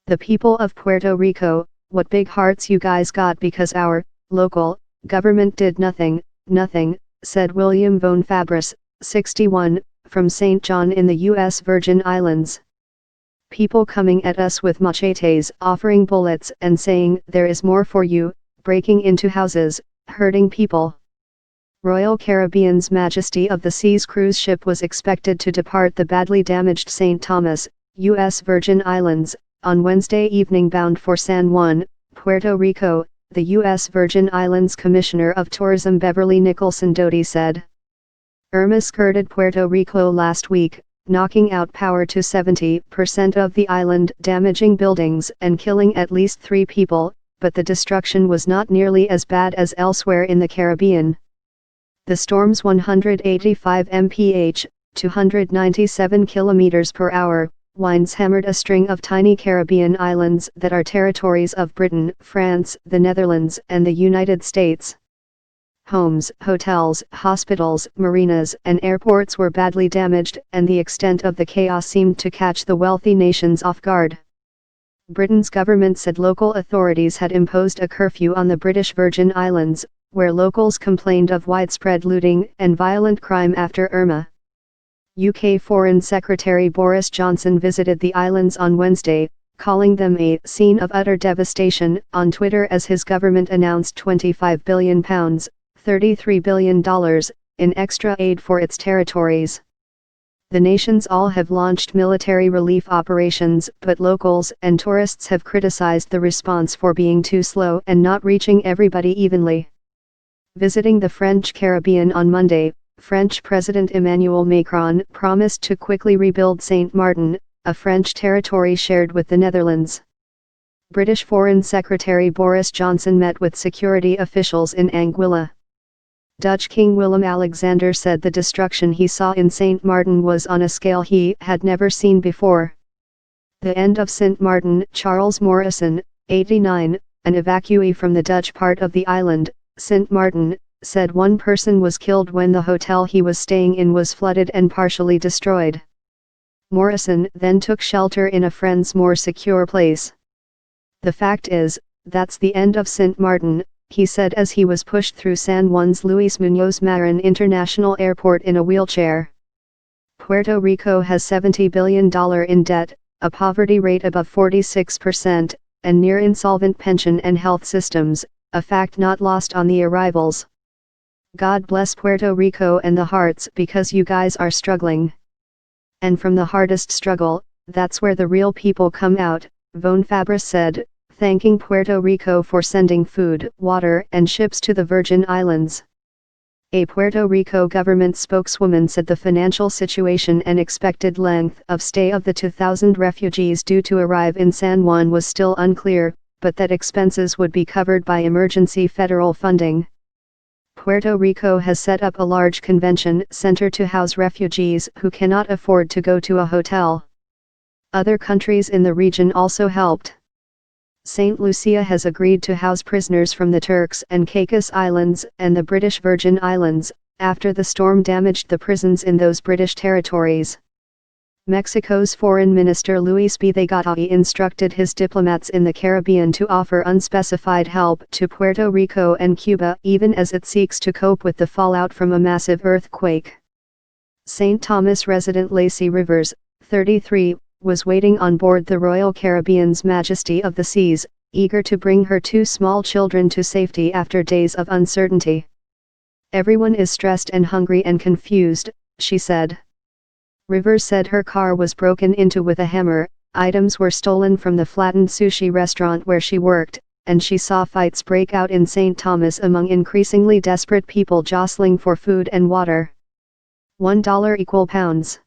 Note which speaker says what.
Speaker 1: The people of Puerto Rico, what big hearts you guys got because our local government did nothing, said William Vonfabrice, 61, from St. John in the U.S. Virgin Islands. People coming at us with machetes, offering bullets and saying, "There is more for you," breaking into houses, hurting people. Royal Caribbean's Majesty of the Seas cruise ship was expected to depart the badly damaged St. Thomas, U.S. Virgin Islands, on Wednesday evening bound for San Juan, Puerto Rico, the U.S. Virgin Islands Commissioner of Tourism Beverly Nicholson Doty said. Irmas skirted Puerto Rico last week, knocking out power to 70% of the island, damaging buildings and killing at least 3 people, but the destruction was not nearly as bad as elsewhere in the Caribbean. The storm's 185 mph, 297 km per hour, winds hammered a string of tiny Caribbean islands that are territories of Britain, France, the Netherlands, and the United States. Homes, hotels, hospitals, marinas, and airports were badly damaged, and the extent of the chaos seemed to catch the wealthy nations off guard. Britain's government said local authorities had imposed a curfew on the British Virgin Islands, where locals complained of widespread looting and violent crime after Irma. UK Foreign Secretary Boris Johnson visited the islands on Wednesday, calling them a scene of utter devastation on Twitter as his government announced £25 billion, $33 billion, in extra aid for its territories. The nations all have launched military relief operations, but locals and tourists have criticized the response for being too slow and not reaching everybody evenly. Visiting the French Caribbean on Monday, French President Emmanuel Macron promised to quickly rebuild Saint Martin, a French territory shared with the Netherlands. British Foreign Secretary Boris Johnson met with security officials in Anguilla. Dutch King Willem-Alexander said the destruction he saw in Saint Martin was on a scale he had never seen before. The end of Saint Martin. Charles Morrison, 89, an evacuee from the Dutch part of the island, Saint Martin, said one person was killed when the hotel he was staying in was flooded and partially destroyed. Morrison then took shelter in a friend's more secure place. "The fact is, that's the end of Saint Martin," he said as he was pushed through San Juan's Luis Muñoz Marin International Airport in a wheelchair. Puerto Rico has $70 billion in debt, a poverty rate above 46%, and near-insolvent pension and health systems, a fact not lost on the arrivals. "God bless Puerto Rico and the hearts because you guys are struggling. And from the hardest struggle, that's where the real people come out," Vonfabrice said, thanking Puerto Rico for sending food, water, and ships to the Virgin Islands. A Puerto Rico government spokeswoman said the financial situation and expected length of stay of the 2,000 refugees due to arrive in San Juan was still unclear, but that expenses would be covered by emergency federal funding. Puerto Rico has set up a large convention center to house refugees who cannot afford to go to a hotel. Other countries in the region also helped. St. Lucia has agreed to house prisoners from the Turks and Caicos Islands and the British Virgin Islands, after the storm damaged the prisons in those British territories. Mexico's Foreign Minister Luis Videgaray instructed his diplomats in the Caribbean to offer unspecified help to Puerto Rico and Cuba even as it seeks to cope with the fallout from a massive earthquake. St. Thomas resident Lacey Rivers, 33, was waiting on board the Royal Caribbean's Majesty of the Seas, eager to bring her 2 small children to safety after days of uncertainty. "Everyone is stressed and hungry and confused," she said. Rivers said her car was broken into with a hammer, items were stolen from the flattened sushi restaurant where she worked, and she saw fights break out in St. Thomas among increasingly desperate people jostling for food and water. $1 equal pounds.